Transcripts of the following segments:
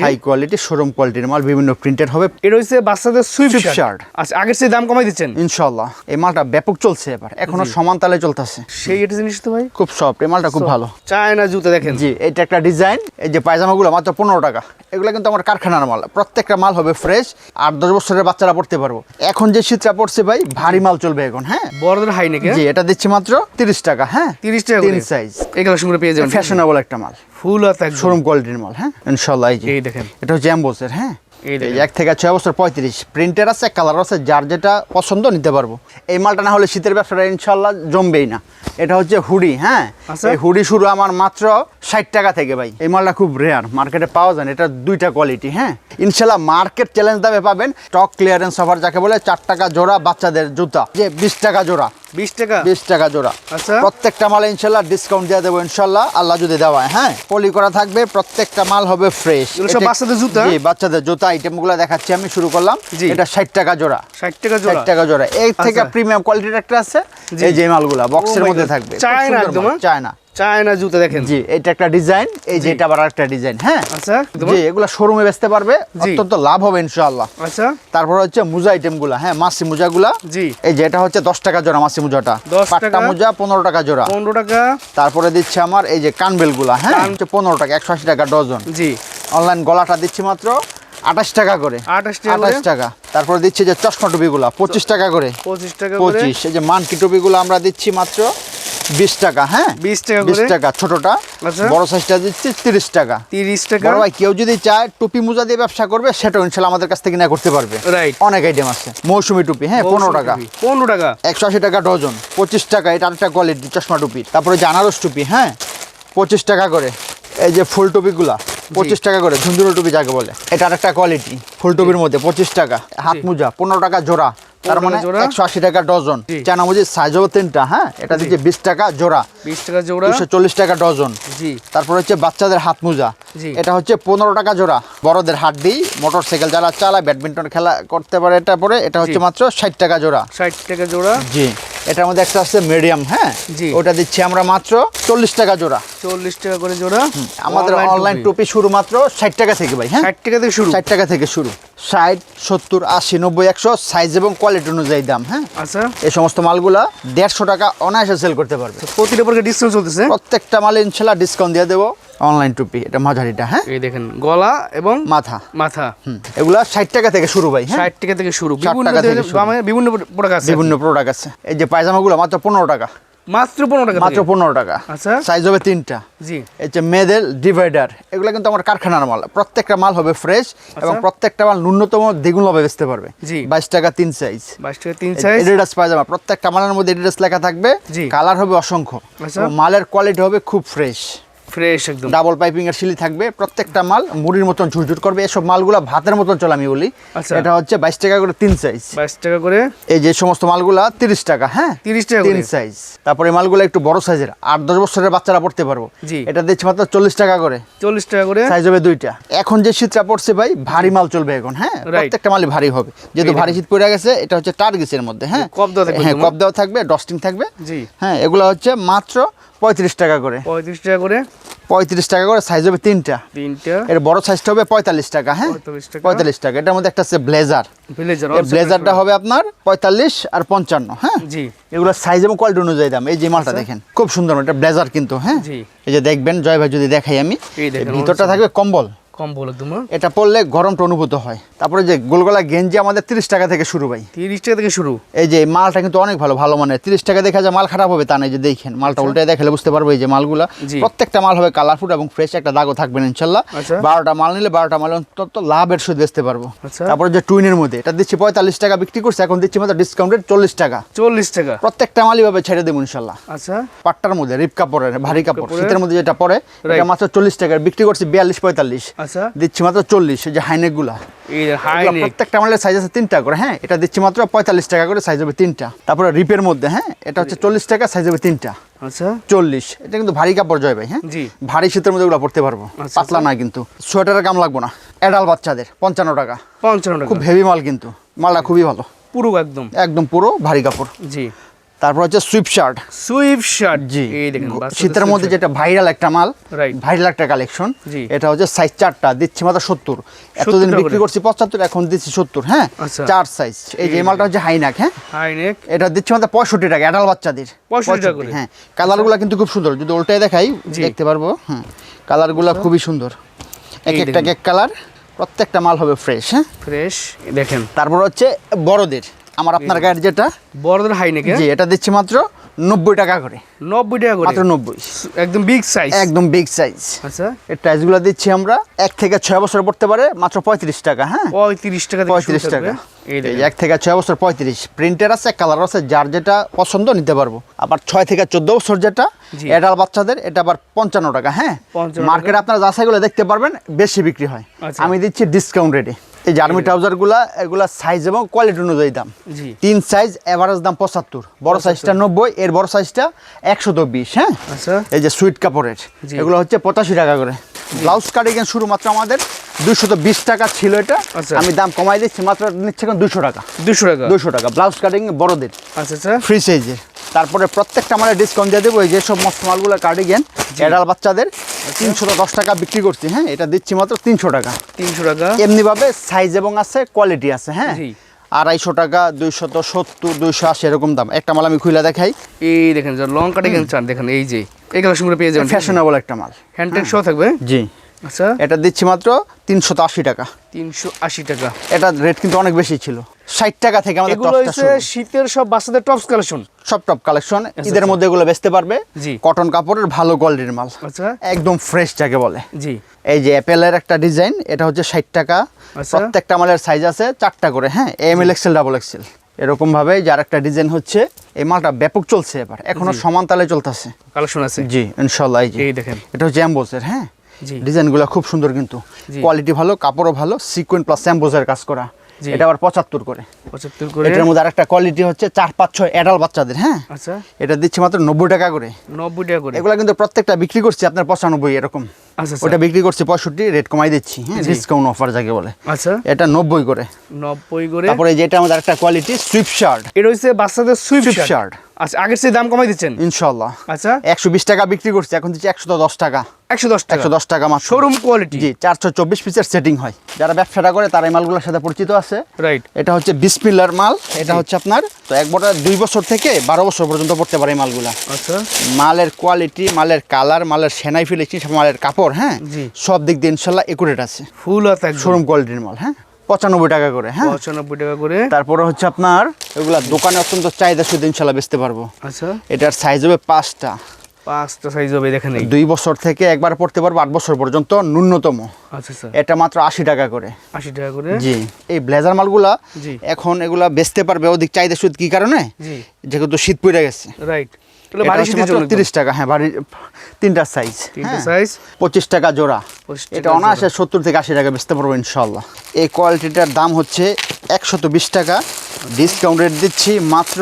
High quality showroom কোয়ালিটির মাল বিভিন্ন প্রিন্টেড হবে। এটা হচ্ছে বাচ্চাদের সুইফট সুইফট শার্ট। আচ্ছা, আগের চেয়ে দাম কমাই দিচ্ছেন ইনশাআল্লাহ এই মালটা ব্যাপক চলছে, এবার এখনো সমান তালে চলতেছে। সেই এটা জিনিস তো ভাই খুব সফট, এই মালটা খুব ভালো। চায়না জুতা দেখেন। জি, এটা একটা ডিজাইন। এই যে পায়জামাগুলো মাত্র 15 টাকা। এগুলো কিন্তু আমার কারখানার মাল, প্রত্যেকটা মাল হবে ফ্রেশ। 8-10 বছরের বাচ্চারা পড়তে পারবো। এখন যে শীতটা পড়ছে ভাই, ভারী মাল চলবে এখন। হ্যাঁ, বড়দের হাই নেক। জি, এটা দিচ্ছি মাত্র 30 টাকা। হ্যাঁ, 30 টাকা তিন সাইজ। এই কালেকশন করে পেয়ে যাবেন। ফ্যাশনেবল একটা মাল, ফুল হাত একদম শোরুম কোয়ালিটির মাল। হ্যাঁ, ইনশাআল্লাহ। এই দেখেন, এটা হচ্ছে এমবোসের। হ্যাঁ, এই এই 1 থেকে 6 বছর 35 প্রিন্টের আছে, কালার আছে, যার যেটা পছন্দ নিতে পারবো। এই মালটা না হলে শীতের ব্যবসাটা ইনশাআল্লাহ জমবেই না। এটা হচ্ছে হুডি। হ্যাঁ, এই হুডি শুরু আমার মাত্র 60 টাকা থেকে ভাই। এই মালটা খুব রেয়ার, মার্কেটে পাওয়া যায় না। এটা দুইটা কোয়ালিটি। হ্যাঁ, ইনশাআল্লাহ মার্কেট চ্যালেঞ্জ দামে পাবেন। স্টক ক্লিয়ারেন্স অফার যাকে বলে, 4 টাকা জোড়া বাচ্চাদের জুতা, যে 20 টাকা জোড়া। 20 টাকা জোড়া। আচ্ছা, প্রত্যেকটা মালে ইনশাআল্লাহ ডিসকাউন্ট দিয়ে দেবো ইনশাআল্লাহ, আল্লাহ যদি দেওয়ায়। হ্যাঁ, পলি করা থাকবে, প্রত্যেকটা মাল হবে ফ্রেশ। এগুলো সব বাচ্চাদের জুতা। জি, বাচ্চাদের জুতা আইটেমগুলো দেখাচ্ছি আমি। শুরু করলাম। এটা 60 টাকা জোড়া। 60 টাকা জোড়া। 60 টাকা জোড়া। এই থেকে প্রিমিয়াম কোয়ালিটির একটা আছে, এই যে মালগুলা বক্সের মধ্যে থাকবে। চায়না একদম, চায়না জুতা দেখেন। জি, এটা একটা ডিজাইন। এই যে এটা আবার একটা ডিজাইন। হ্যাঁ, আচ্ছা, জি, এগুলা শোরুমে বেচতে পারবে, অত্যন্ত লাভ হবে ইনশাআল্লাহ। আচ্ছা, তারপর হচ্ছে মোজা আইটেমগুলা। হ্যাঁ, মাসি মোজাগুলা। জি, এই যে এটা হচ্ছে 10 টাকা জোড়া মাসি মোজাটা। 10 টাকা। পাট্টা মোজা 15 টাকা জোড়া। 15 টাকা। তারপরে দিচ্ছে আমার এই যে কানবেলগুলা। হ্যাঁ, হচ্ছে 15 টাকা, 180 টাকা ডজন। জি, অনলাইন গলাটা দিচ্ছি মাত্র 28 টাকা করে। 28 টাকা। তারপরে দিচ্ছে যে চশমা টুপিগুলা 25 টাকা করে। 25 টাকা করে। 25। এই যে মানকি টুপিগুলো আমরা দিচ্ছি মাত্র 20 টাকা। হ্যাঁ, 20 টাকা করে। 20 টাকা ছোটটা। আচ্ছা, বড় সাইজটা দিচ্ছি 30 টাকা। 30 টাকা। বড় ভাই কেউ যদি চায় টুপি মোজা দিয়ে ব্যবসা করবে, সেটাও ইনশাআল্লাহ আমাদের কাছ থেকে না করতে পারবে। রাইট, অনেক আইটেম আছে। মৌসুমী টুপি। হ্যাঁ, 15 টাকা। 15 টাকা। 180 টাকা ডজন। 25 টাকা। এটা আরেকটা কোয়ালিটি চশমা টুপি। তারপরে যে আনারস টুপি। হ্যাঁ, 25 টাকা করে। এই যে ফুল টুপিগুলা 25 টাকা করে, ঝুনঝুনো টুপি যাকে বলে, এটা আরেকটা কোয়ালিটি। ফুল টুপির মধ্যে 25 টাকা। হাত মোজা 15 টাকা জোড়া, তার মানে 180 টাকা ডজন। চায়না মুজির সাইজ হবে 3টা। হ্যাঁ, এটা দিচ্ছে 20 টাকা জোড়া। 20 টাকা জোড়া, 240 টাকা ডজন। জি। তারপর হচ্ছে বাচ্চাদের হাত মোজা। এটা হচ্ছে 15 টাকা জোড়া। বড়দের হাড্ডি, মোটরসাইকেল যারা চালায়, ব্যাডমিন্টন খেলা করতে পারে, এটা পরে এটা হচ্ছে মাত্র 60 টাকা জোড়া। 60 টাকা জোড়া। জি, এটার মধ্যে একটা আছে মিডিয়াম। হ্যাঁ, ওটা দিচ্ছি আমরা মাত্র 40 টাকা জোড়া। 40 টাকা করে জোড়া। আমাদের অনলাইন টুপি শুরু মাত্র 60 টাকা থেকে ভাই। হ্যাঁ, 60 টাকা থেকে শুরু। 60 টাকা থেকে শুরু। 60, 70, 80, 90, 100 সাইজ এবং কোয়ালিটি অনুযায়ী দাম। হ্যাঁ, আচ্ছা, এই সমস্ত মালগুলা 150 টাকা অনায়াসে সেল করতে পারবে। প্রতিটা পরে ডিসকাউন্ট চলতেছে। প্রত্যেকটা মালে ইনশাআল্লাহ ডিসকাউন্ট দিয়ে দেবো। অনলাইন টুপি এটা মাঝারিটা। হ্যাঁ, এই দেখেন গলা এবং মাথা। এগুলা 60 টাকা থেকে শুরু ভাই। 60 টাকা থেকে শুরু। 60 টাকা থেকে শুরু। বিভিন্ন প্রোডাক্ট আছে। বিভিন্ন প্রোডাক্ট আছে। এই যে পায়জামাগুলো মাত্র 15 টাকা। মাত্র 15 টাকা। মাত্র 15 টাকা। আচ্ছা, সাইজ হবে 3টা। জি, এই যে মেয়েদের ডিভাইডার, এগুলো কিন্তু আমার কারখানার মাল। প্রত্যেকটা মাল হবে ফ্রেশ এবং প্রত্যেকটা মাল ন্যূনতম দ্বিগুণ লাভে বেচতে পারবে। জি, 22 টাকা 3 সাইজ। 22 টাকা 3 সাইজ। এডিডাস পায়জামা, প্রত্যেকটা মালের মধ্যে এডিডাস লেখা থাকবে। কালার হবে অসংখ্য। এবং মালের কোয়ালিটি হবে খুব ফ্রেশ একদম। ডাবল পাইপিং এর সিলি থাকবে। প্রত্যেকটা মাল মুড়ির মতন ঝুরঝুর করবে। এসব মালগুলো ভাতের মতন চলে আমি বলি। এটা হচ্ছে 22 টাকা করে 3 সাইজ। 22 টাকা করে। এই যে সমস্ত মালগুলা 30 টাকা। হ্যাঁ, 30 টাকা 3 সাইজ। তারপরে মালগুলো একটু বড় সাইজের, 8-10 বছরের বাচ্চারা পড়তে পারবো। এটা দিচ্ছি মাত্র 40 টাকা করে। 40 টাকা করে। সাইজ হবে 2টা। এখন যে শীতটা পড়ছে ভাই, ভারী মাল চলবে এখন। হ্যাঁ, প্রত্যেকটা মালই ভারী হবে, যেহেতু ভারী শীত পড়ে গেছে। এটা হচ্ছে টার্গিসের মধ্যে। হ্যাঁ, কপ দেওয়া থাকবে। হ্যাঁ, কপ দেওয়া থাকবে, ডস্টিং থাকবে। জি, হ্যাঁ, এগুলো হচ্ছে মাত্র 35 টাকা করে। 35 টাকা করে। 35 টাকা করে। সাইজ হবে 3টা। এর বড় সাইজটা হবে 45 টাকা। হ্যাঁ, 45 টাকা। এটার মধ্যে একটা আছে ব্লেজার। ব্লেজারটা হবে আপনার 45 আর 55। হ্যাঁ, জি, এগুলো সাইজ এবং কোয়ালিটি অনুযায়ী দাম। এই যে মালটা দেখেন, খুব সুন্দর। এটা ব্লেজার কিন্তু। হ্যাঁ, এই যে দেখবেন জয় ভাই, যদি দেখাই আমি, ভিতরটা থাকবে কম্বল। এটা পরলে গরমটা অনুভূত হয়। তারপরে যে গোলগলা গেঞ্জি আমাদের 30 টাকা থেকে শুরু ভাই। 30 টাকা থেকে শুরু। এই যে মালটা কিন্তু অনেক ভালো, ভালো মানের। 30 টাকা দেখা যায় মাল খারাপ হবে তা নেই। যে দেখেন মালটা উল্টে দেখালে বুঝতে পারবো। এই যে মালগুলা প্রত্যেকটা মাল হবে কালারফুল এবং ফ্রেশ। একটা দাগও থাকবে না ইনশাল্লাহ। 12টা মাল নিলে 12টা মাল অন্তত লাভের সহিত বেচতে পারবো। তারপরে যে টুইনের মধ্যে এটা দিচ্ছি 45 টাকা বিক্রি করছে, এখন দিচ্ছি মাত্র ডিসকাউন্টেড 40 টাকা। 40 টাকা। প্রত্যেকটা মালই ভাবে ছেড়ে দেবো ইনশাল্লাহ। আচ্ছা, পাট্টার মধ্যে রিপ কাপড়ের ভারী কাপড়, শীতের মধ্যে যেটা পরে, এটা মাত্র 40 টাকা বিক্রি করছি। 42-45। আচ্ছা, দিচ্ছি মাত্র 40। এই যে হাইনেক গুলা, প্রত্যেকটা মালের সাইজ আছে 3টা করে। হ্যাঁ, এটা দিচ্ছি মাত্র 45 টাকা করে। সাইজ হবে 3টা। তারপরে রিপের মধ্যে, হ্যাঁ, এটা হচ্ছে 40 টাকা। সাইজ হবে 3টা। আচ্ছা, 40। এটা কিন্তু ভারী কাপড় জয় ভাই। হ্যাঁ, ভারী শীতের মধ্যে ওগুলো পড়তে পারবো। পাতলা না কিন্তু, সোয়েটারের কাম লাগবো না। অ্যাডাল্ট বাচ্চাদের 55 টাকা। 55 টাকা। খুব হেভি মাল কিন্তু, মালটা খুবই ভালো। পুরো একদম পুরো ভারী কাপড়। জি। তারপর হচ্ছে সুইপ শার্ট। জি, এই দেখেন শীতের মধ্যে যেটা ভাইরাল একটা মাল, রাইট, ভাইরাল একটা কালেকশন। জি, এটা হচ্ছে সাইজ 4টা, দিচ্ছি মাত্র 70। এতদিন বিক্রি করছি 75, এখন দিচ্ছি 70। হ্যাঁ, 4 সাইজ। এই যে মালটা হচ্ছে হাইনেক। হ্যাঁ, হাইনেক, এটা দিচ্ছি মাত্র 65 টাকা অ্যাডাল্ট বাচ্চাদের। 65 টাকা করে। হ্যাঁ, কালারগুলো কিন্তু খুব সুন্দর, যদি উল্টায় দেখাই দেখতে পারবো। হ্যাঁ, কালারগুলো খুবই সুন্দর, এক একটা এক কালার, প্রত্যেকটা মাল হবে ফ্রেশ। হ্যাঁ, ফ্রেশ। দেখেন তারপর হচ্ছে বড়দের, আমার আপনার গায়ের যেটা বড়দের হাইনেক, জি, এটা দিচ্ছি মাত্র 90 টাকা করে। 90 টাকা করে, মাত্র 90, একদম বিগ সাইজ, একদম বিগ সাইজ। আচ্ছা, এর প্রাইসগুলো দিচ্ছি আমরা 1 থেকে 6 বছর পড়তে পারে মাত্র 35 টাকা। হ্যাঁ, 35 টাকা, 35 টাকা। এই 1 থেকে 6 বছর 35, প্রিন্টার আছে, কালার আছে, যার যেটা পছন্দ নিতে পারবো। আবার 6 থেকে 14 বছর যেটা অ্যাডাল্ট বাচ্চাদের, এটা আবার 55 টাকা। হ্যাঁ, মার্কেটে আপনারা যাচাইগুলো দেখতে পারবেন, বেশি বিক্রি হয়। আমি দিচ্ছি ডিসকাউন্ট রেটে। এই যে আর্মি ট্রাউজারগুলা, এগুলা সাইজ এবং কোয়ালিটি অনুযায়ী দাম। 3 সাইজ, এভারেজ দাম 75, বড় সাইজটা 90, এর বড় সাইজটা 120। হ্যাঁ, এই যে সুইট কাপড়ের, এগুলো হচ্ছে 85 টাকা করে। ব্লাউজ কাটিং শুরুমাত্র আমাদের 220 টাকা ছিল, এটা আমি দাম কমাই দিচ্ছি, মাত্র নিচ্ছে এখন 200 টাকা। 200 টাকা ব্লাউজ কাটিং বড়দের, আচ্ছা, ফ্রি সাইজের। তারপরে প্রত্যেকটা আমরা ডিসকাউন্ট দিয়ে দেবো। এই যে সব মস্ত মালগুলো কার্ডিগান অ্যাডাল্ট বাচ্চাদের 310 টাকা বিক্রি করছি। হ্যাঁ, এটা দিচ্ছি মাত্র 300 টাকা। 300 টাকা এমনিভাবে সাইজ এবং আছে, কোয়ালিটি আছে। হ্যাঁ, 250 টাকা, 270, 280 এরকম দাম। একটা মাল আমি খুলে দেখাই। এই দেখেন, যে লং কাটিং চান, দেখেন এই যে এই কালেকশন করে পেয়ে যাবেন, ফ্যাশনেবল একটা মাল, হ্যান্ডটেক সহ থাকবে। জি, আচ্ছা, এটা দিচ্ছি মাত্র 380 টাকা। 380 টাকা। এটা রেট কিন্তু অনেক বেশি ছিল, 60 টাকা থেকে আমাদের এগুলো হচ্ছে শীতের সব বাচ্চাদের টপস কালেকশন, সব টপ কালেকশন। ঈদের মধ্যে এগুলো বেচতে পারবে। কটন কাপড়ের ভালো কোয়ালিটির মাল, আচ্ছা, একদম ফ্রেশ যাকে বলে। জি, এই যে অ্যাপেলের একটা ডিজাইন, এটা হচ্ছে 60 টাকা। প্রত্যেকটা মালের সাইজ আছে 4টা করে। হ্যাঁ, এমএল, এক্সেল, ডাবল এক্সেল এরকম ভাবে। যার একটা ডিজাইন হচ্ছে, এই মালটা ব্যাপক চলছে, এবার এখনো সমান তালে চলতেছে, কালেকশন আছে। জি, ইনশাআল্লাহ। এই দেখেন, এটা হচ্ছে এমবোসের। হ্যাঁ, ডিজাইনগুলো খুব সুন্দর, কিন্তু কোয়ালিটি ভালো, কাপড়ও ভালো, সিকোয়েন্স প্লাস এমবোসের কাজ করা। এটা আবার 75 করে। এটার মধ্যে আরেকটা কোয়ালিটি হচ্ছে 4, 5, 6 অ্যাডাল্ট বাচ্চাদের। হ্যাঁ, আচ্ছা, এটা দিচ্ছি মাত্র 90 টাকা করে। 90 টাকা করে। এগুলো কিন্তু প্রত্যেকটা বিক্রি করছি আপনার 95 এরকম। আচ্ছা, ওটা বিক্রি করছি 65, রেট কমাই দিচ্ছি। হ্যাঁ, ডিসকাউন্ট অফার যাকে বলে। আচ্ছা, এটা 90 করে। 90 করে। তারপরে এই যে এটা আমাদের একটা কোয়ালিটি সুইপ শার্ট, এটা হচ্ছে বাচ্চাদের সুইপ শার্ট। আচ্ছা, আগের চেয়ে দাম কমাই দিচ্ছেন ইনশাআল্লাহ। আচ্ছা, 120 টাকা বিক্রি করছি, এখন দিচ্ছি 110 টাকা। 110 টাকা মাত্র, শোরুম কোয়ালিটি। জি, 424 পিসের সেটিং হয়। যারা ব্যবসাটা করে তারা এই মালগুলোর সাথে পরিচিত আছে। রাইট, এটা হচ্ছে বিসমিল্লাহর মাল। এটা হচ্ছে আপনার তো এক বড় 2 বছর থেকে 12 বছর পর্যন্ত পড়তে পারে এই মালগুলা। আচ্ছা, মালের কোয়ালিটি, মালের কালার, মালের সেনাই ফিনিশিং, মালের কাপড়, হ্যাঁ, সব দিক দিয়ে ইনশাআল্লাহ একুরেট আছে, ফুল আছে, শোরুম কোয়ালিটির মাল। হ্যাঁ, 95 টাকা করে। হ্যাঁ, 95 টাকা করে। তারপরে হচ্ছে আপনার এগুলা দোকানে অত্যন্ত চাহিদা শুধু ইনশাআল্লাহ বেচতে পারবো। আচ্ছা, এটার সাইজ হবে 5টা সাইজ হবে। দেখেন, 2 বছর থেকে একবার পড়তে পারবো 8 বছর পর্যন্ত ন্যূনতম। আচ্ছা, এটা মাত্র 80 টাকা করে। 80 টাকা করে। জি, এই ব্লেজার মালগুলা এখন এগুলা বেচতে পারবে অধিক চাহিদা শুধু কি কারণে, যেহেতু শীত পড়ে গেছে। রাইট, 30 টাকা। হ্যাঁ, বাড়ি 3টা সাইজ, 25 টাকা জোড়া। এটা অনায়াসে 70 থেকে 80 টাকা বেচতে পারবো ইনশাআল্লাহ। এই কোয়ালিটিটার দাম হচ্ছে 120 টাকা, ডিসকাউন্ট রেট দিচ্ছি মাত্র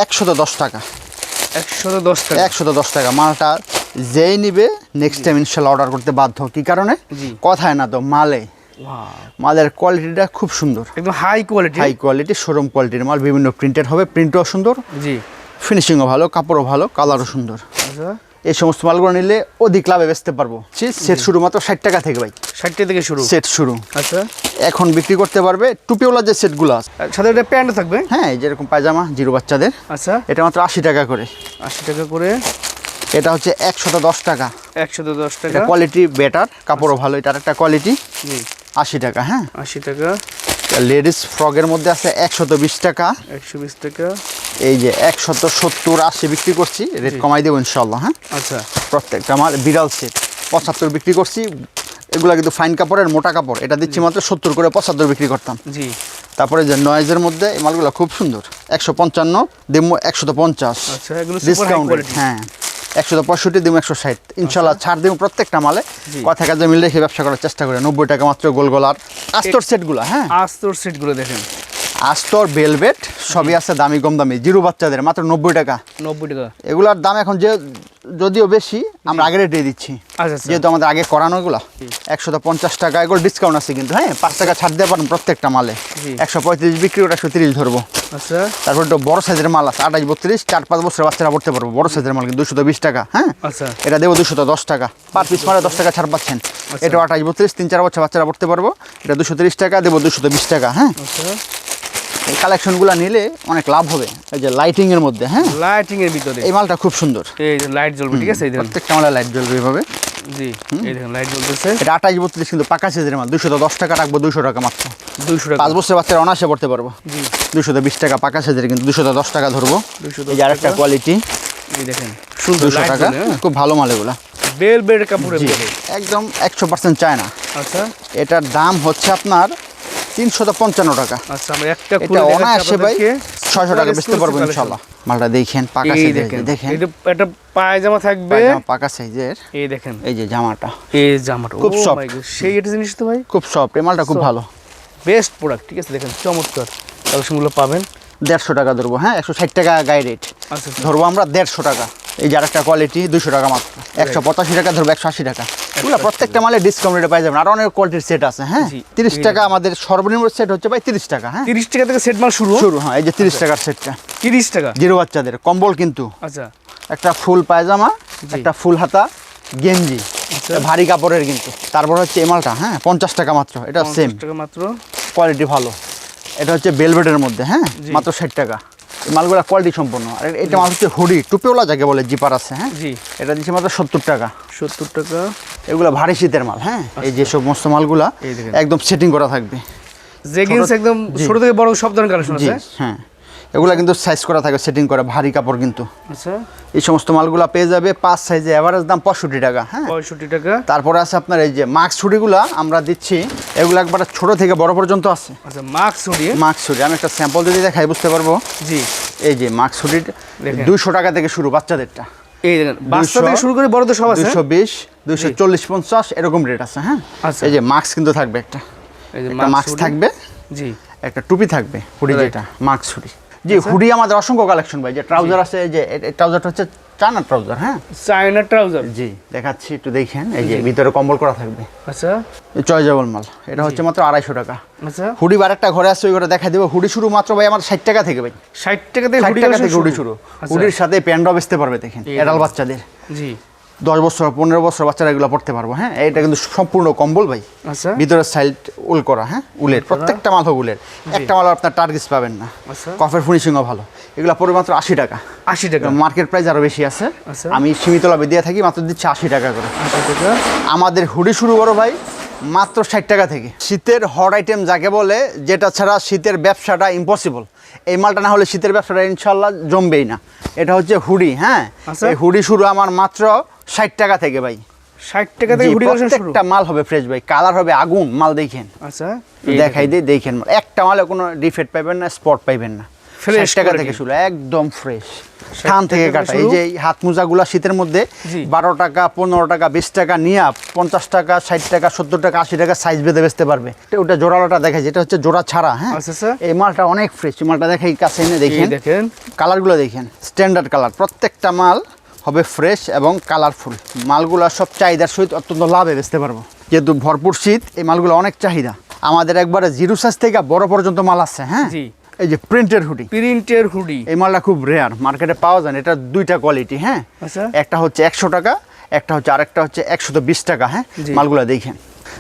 110 টাকা। 110 টাকা। মালটা যেই নিবে নেক্সট টাইম ইনশাআল্লাহ অর্ডার করতে বাধ্য। কি কারণে? কথায় না তো, মালের কোয়ালিটিটা খুব সুন্দর, একদম হাই কোয়ালিটি, শোরুম কোয়ালিটির মাল। বিভিন্ন প্রিন্টেড হবে, প্রিন্টও সুন্দর, জি, ফিনিশিংও ভালো, কাপড়ও ভালো, কালারও সুন্দর। আচ্ছা, এই সমস্ত মালগুলো নিলে অধিক লাভে বেচতে পারবো। সেট শুরু মাত্র 60 টাকা থেকে ভাই, 60 টাকা থেকে শুরু, সেট শুরু। আচ্ছা, এখন বিক্রি করতে পারবে টুপিওয়ালা যে সেটগুলো আছে, সাথে একটা প্যান্ট থাকবে। হ্যাঁ, যেরকম পায়জামা জিরো বাচ্চাদের। আচ্ছা, এটা মাত্র 80 টাকা করে। 80 টাকা করে। এটা হচ্ছে 110 টাকা। 110 টাকা। এটা কোয়ালিটি বেটার, কাপড়ও ভালো। এটার একটা কোয়ালিটি 80 টাকা। হ্যাঁ, 80 টাকা। লেডিস ফ্রকের মধ্যে আছে 120 টাকা। 120 টাকা। এই যে 170, 80 বিক্রি করছি, রেট কমাই দেবো ইনশাআল্লাহ। হ্যাঁ, আচ্ছা, প্রত্যেকটা আমার বিড়াল সেট 75 বিক্রি করছি। এগুলা কিন্তু ফাইন কাপড়ের, মোটা কাপড়। এটা দিচ্ছি মাত্র 70 করে, 75 বিক্রি করতাম। জি, তারপরে যে নয়েজের মধ্যে এই মালগুলো খুব সুন্দর, 155 দিমো 150। আচ্ছা, এগুলো ডিসকাউন্ট। হ্যাঁ, 165 দিমো 160 ইনশাআল্লাহ, ছাড় দিমো প্রত্যেকটা মালে। কথা কাজে মিল রেখে ব্যবসা করার চেষ্টা করে। 90 টাকা মাত্র গোল গলার আস্তর সেটগুলো। হ্যাঁ, আস্তর সেটগুলো দেখেন, আস্তর বেলভেট সবই আছে, দামি কম দামি, জিরো বাচ্চাদের মাত্র 90 টাকা। 90 টাকা। এগুলার দাম এখন যদিও বেশি, আমরা আগে রেটে দিচ্ছি, যেহেতু আমাদের আগে করানো এগুলো। 150 টাকা, এগুলো ডিসকাউন্ট আছে কিন্তু। হ্যাঁ, 5 টাকা ছাড় দিয়ে পারেন প্রত্যেকটা মালে। 135 বিক্রি করে 130 ধরবো। আচ্ছা তারপর একটু বড় সাইজের মাল আছে 28 32 4-5 বছরের বাচ্চারা পড়তে পারবো, বড় সাইজের মাল কিন্তু 220 টাকা। হ্যাঁ আচ্ছা এটা দেবো 210 টাকা পার পিস, মানে 10 টাকা ছাড় পাচ্ছেন। এটা 28 32 3-4 বছর বাচ্চারা পড়তে পারবো, এটা 230 টাকা দেবো 220 টাকা। হ্যাঁ আচ্ছা এই কালেকশনগুলো নিলে অনেক লাভ হবে। এই যে লাইটিং এর মধ্যে, হ্যাঁ লাইটিং এর ভিতরে এই মালটা খুব সুন্দর, এই যে লাইট জ্বলবে, ঠিক আছে এই দেখুন প্রত্যেকটা মালে লাইট জ্বলবে এইভাবে। জি এই দেখুন লাইট জ্বলতেছে। এটা 28 32 কিন্তু পাকা সাইজের মাল, 210 টাকা রাখবো, 200 টাকা মাত্র। 200 টাকা 5 বছরের বাচ্চারা অনায়াসে পড়তে পারবো। জি 220 টাকা পাকা সাইজের, কিন্তু 210 টাকা ধরবো। 210 এই যে আরেকটা কোয়ালিটি এই দেখেন সুন্দর 200 লাইট টাকা, খুব ভালো মাল এগুলা। বেলভেট কাপড়ের ভিতরে একদম 100% চায়না। আচ্ছা এটার দাম হচ্ছে আপনার 355 টাকা। আচ্ছা আমরা একটা এটা খুলে অনায়াসে ভাই দেখাচ্ছি 600 টাকা বেচতে পারবো আপনাদেরকে। ইনশাআল্লাহ। মালটা দেখেন পাকা এই সাইজের, দেখেন দেখেন এটা পায়জামা থাকবে, পায়জামা পাকা সাইজের। এই দেখেন এই যে জামাটা এই জামাটা খুব Oh soft। my God, সেই এটা জিনিস তো ভাই খুব সফট, এই মালটা খুব Soft। ভালো। বেস্ট প্রোডাক্ট, ঠিক আছে দেখেন চমৎকার কালেকশনগুলো পাবেন। 150 টাকা ধরবো। হ্যাঁ 160 টাকা গাই রেট আচ্ছা ধরবো আমরা 150 টাকা। এই যে আরেকটা কোয়ালিটি 200 টাকা মাত্র, 185 টাকা ধরবো, 180 টাকা। এগুলো প্রত্যেকটা মালে ডিসকাউন্ট রেটে পাই যাবেন। আর অনেক কোয়ালিটির সেট আছে। হ্যাঁ জি। 30 টাকা আমাদের সর্বনিম্ন সেট হচ্ছে ভাই 30 টাকা। হ্যাঁ 30 টাকা থেকে সেট মাল শুরু শুরু। হ্যাঁ এই যে 30 টাকার সেটটা 30 টাকা। জিরো বাচ্চাদের কম্বল, কিন্তু আচ্ছা একটা ফুল পায়জামা, একটা ফুল হাতা গেঞ্জি, আচ্ছা। এটা ভারী কাপড়ের কিন্তু। তারপর হচ্ছে এই মালটা, হ্যাঁ 50 টাকা মাত্র, এটা 50 সেম টাকা মাত্র। কোয়ালিটি ভালো। এটা হচ্ছে বেলভেটের মধ্যে, হ্যাঁ জি। মাত্র 60 টাকা। এই মালগুলো কোয়ালিটি সম্পন্ন। আর এটা মাল হচ্ছে হুডি, টুপিওয়ালা যাকে বলে, জিপার আছে। হ্যাঁ জি এটা দিচ্ছে মাত্র 70 টাকা। 70 টাকা। এগুলো ভারী শীতের মাল। হ্যাঁ এই যে সমস্ত মালগুলা এই দেখেন। একদম সেটিং করা থাকবে। জেগিংস একদম জি। ছোট থেকে বড় সব ধরনের কালেকশন জি আছে। হ্যাঁ এগুলা কিন্তু সাইজ করা থাকে, সেটিং করা, ভারী কাপড় কিন্তু। আচ্ছা এই সমস্ত মালগুলা পেয়ে যাবে 5 সাইজে, এভারেজ দাম 65 টাকা। হ্যাঁ 65 টাকা। তারপরে আছে আপনার এই যে মাস্ক ছুরিগুলা আমরা দিচ্ছি, এগুলো একবার ছোট থেকে বড় পর্যন্ত আছে। আচ্ছা মাস্ক উড়িয়ে মাস্ক ছুরি আমি একটা স্যাম্পল যদি দেখাই বুঝতে পারবো। জি এই যে মাস্ক ছুরির দেখেন। 200 টাকা থেকে শুরু বাচ্চাদেরটা, এই দেখেন বাচ্চা থেকে শুরু করে বড়দের সব আছে। 220 240 50 এরকম রেট আছে। হ্যাঁ আচ্ছা। এই যে মাস্ক কিন্তু থাকবে, একটা এই যে একটা মাস্ক উড়িয়ে। থাকবে, জি একটা টুপি থাকবে, হুডি Right. যেটা মাস্ক হুডি। জি হুডি আমাদের অসংখ্য কালেকশন ভাই। যে ট্রাউজার আছে, এই যে ট্রাউজারটা হচ্ছে চায়না ট্রাউজার। হ্যাঁ চায়না ট্রাউজার। জি দেখাচ্ছি একটু দেখেন। এই যে ভিতরে কম্বল করা থাকবে, আচ্ছা চয়েজেবল মাল। এটা হচ্ছে মাত্র 250 টাকা। আচ্ছা হুডি আরেকটা ঘরে আছে, ওই ঘরে দেখা দেবো। হুডি শুরু মাত্র ভাই আমার 60 টাকা থেকে ভাই, 60 টাকা থেকে 60 হুডি টাকা কালেকশন থেকে হুডি শুরু। আচ্ছা। হুডির সাথে প্যান্টও বেচতে পারবে দেখেন, এই এডাল দেখেন। বাচ্চাদের জি 10 বছর 15 বছর বাচ্চারা এগুলো পড়তে পারবো। হ্যাঁ এটা কিন্তু সম্পূর্ণ কম্বল ভাই, আচ্ছা ভিতরের সাইড উল করা। হ্যাঁ উলের, প্রত্যেকটা মাল হোক উলের। একটা মাল আপনার টার্গিস পাবেন না। আচ্ছা কফের ফিনিশিংও ভালো। এগুলো পড়বে মাত্র 80 টাকা। 80 টাকা। মার্কেট প্রাইস আরও বেশি আছে। আচ্ছা। আমি সীমিত লাভে দিয়ে থাকি, মাত্র দিচ্ছি 80 টাকা করে। 80 টাকা। আমাদের হুডি শুরু করো ভাই মাত্র 60 টাকা থেকে। শীতের হট আইটেম যাকে বলে, যেটা ছাড়া শীতের ব্যবসাটা ইম্পসিবল। এই মালটা না হলে শীতের ব্যবসাটা ইনশাল্লাহ জমবেই না। এটা হচ্ছে হুডি। হ্যাঁ আচ্ছা। এই হুডি শুরু আমার মাত্র 60 টাকা থেকে ভাই। 60 টাকা থেকে জি, হুডি কালেকশন শুরু। প্রত্যেকটা মাল হবে ফ্রেশ ভাই, কালার হবে আগুন। মাল দেখেন, আচ্ছা দেখাই দিই, দেখেন মাল। একটা মালে কোনো ডিফেক্ট পাইবেন না, স্পট পাইবেন না। Fresh 60 টাকা quality। থেকে শুরু, একদম ফ্রেশ। 60 থান থেকে টাকা কাটা। শুরু। এই যে এই হাত মোজাগুলা শীতের মধ্যে জি। 12 টাকা 15 টাকা 20 টাকা নিয়ে 50 টাকা 60 টাকা 70 টাকা 80 টাকা সাইজ বেঁধে বেচতে পারবে। ওটা জোড়ালাটা দেখাই, যেটা হচ্ছে জোড়া ছাড়া। হ্যাঁ আচ্ছা, স্যার। এই মালটা অনেক ফ্রেশ। এই মালটা দেখাই কাছে এনে এই দেখেন, দেখেন কালারগুলো দেখেন, স্ট্যান্ডার্ড কালার। প্রত্যেকটা মাল হবে ফ্রেশ এবং কালারফুল। মালগুলো সব চাহিদার সহিত অত্যন্ত লাভে বেচতে পারবো, যেহেতু ভরপুর শীত। এই মালগুলো অনেক চাহিদা আমাদের। একবারে জিরো সাইজ থেকে বড় পর্যন্ত মাল আছে। হ্যাঁ জি এই যে প্রিন্টের হুডি, প্রিন্টের হুডি। এই মালটা খুব রেয়ার, মার্কেটে পাওয়া যায় না। এটা দুইটা কোয়ালিটি। হ্যাঁ আচ্ছা একটা হচ্ছে 100 টাকা, একটা হচ্ছে আরেকটা হচ্ছে 120 টাকা। হ্যাঁ জি। মালগুলো দেখেন,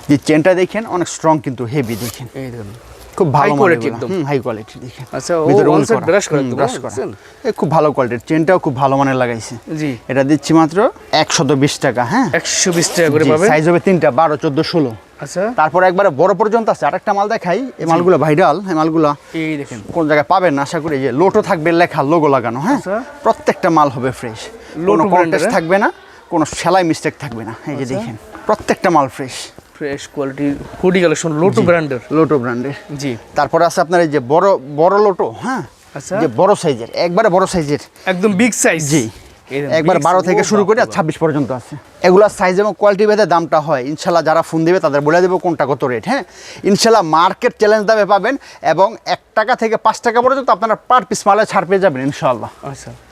যে চেনটা দেখেন অনেক স্ট্রং কিন্তু হেভি। দেখেন এই দেখুন খুব ভালো High quality একদম। High quality. দেখেন আচ্ছা, ও ভিতরে one উল side করা। brush করা হুম, একদম, brush করা। বুঝছেন? এই খুব ভালো কোয়ালিটির, চেনটাও খুব ভালো মানের লাগাইছে। জি এটা দিচ্ছি মাত্র 120 টাকা। হ্যাঁ 120 টাকা করে পাবেন। সাইজ হবে 3টা 12 14 16। আচ্ছা তারপর একবারে বড় পর্যন্ত আছে। আরেকটা মাল দেখাই, এই মালগুলো ভাইরাল। এই মালগুলো এই দেখেন কোন জায়গায় পাবেন না আশা করি। যে লোটো থাকবে লেখা, লোগো লাগানো। হ্যাঁ আচ্ছা। প্রত্যেকটা মাল হবে ফ্রেশ, লোটো কোনো brand-এর, কন্টেস্ট হ্যাঁ? থাকবে না, কোনো সেলাই মিস্টেক থাকবে না। এই যে আচ্ছা। দেখেন প্রত্যেকটা মাল ফ্রেশ, ফ্রেশ কোয়ালিটির হুডি কালেকশন লোটো ব্র্যান্ডের। লোটো ব্র্যান্ডের। জি তারপরে আছে আপনার এই যে বড় বড় লোটো। হ্যাঁ আচ্ছা যে বড় সাইজের, একবারে বড় সাইজের। একদম বিগ সাইজ। জি একবার 12 থেকে শুরু করে 26 পর্যন্ত আছে। এগুলোর সাইজ এবং কোয়ালিটি ভেদে দামটা হয়। ইনশাল্লাহ যারা ফোন দিবে তাদের বলে দেবো কোনটা কত রেট। হ্যাঁ ইনশাল্লাহ মার্কেট চ্যালেঞ্জ দামে পাবেন, এবং 1 টাকা থেকে 5 টাকা পর্যন্ত আপনারা পার পিস মালে ছাড় পেয়ে যাবেন ইনশাল্লাহ। আচ্ছা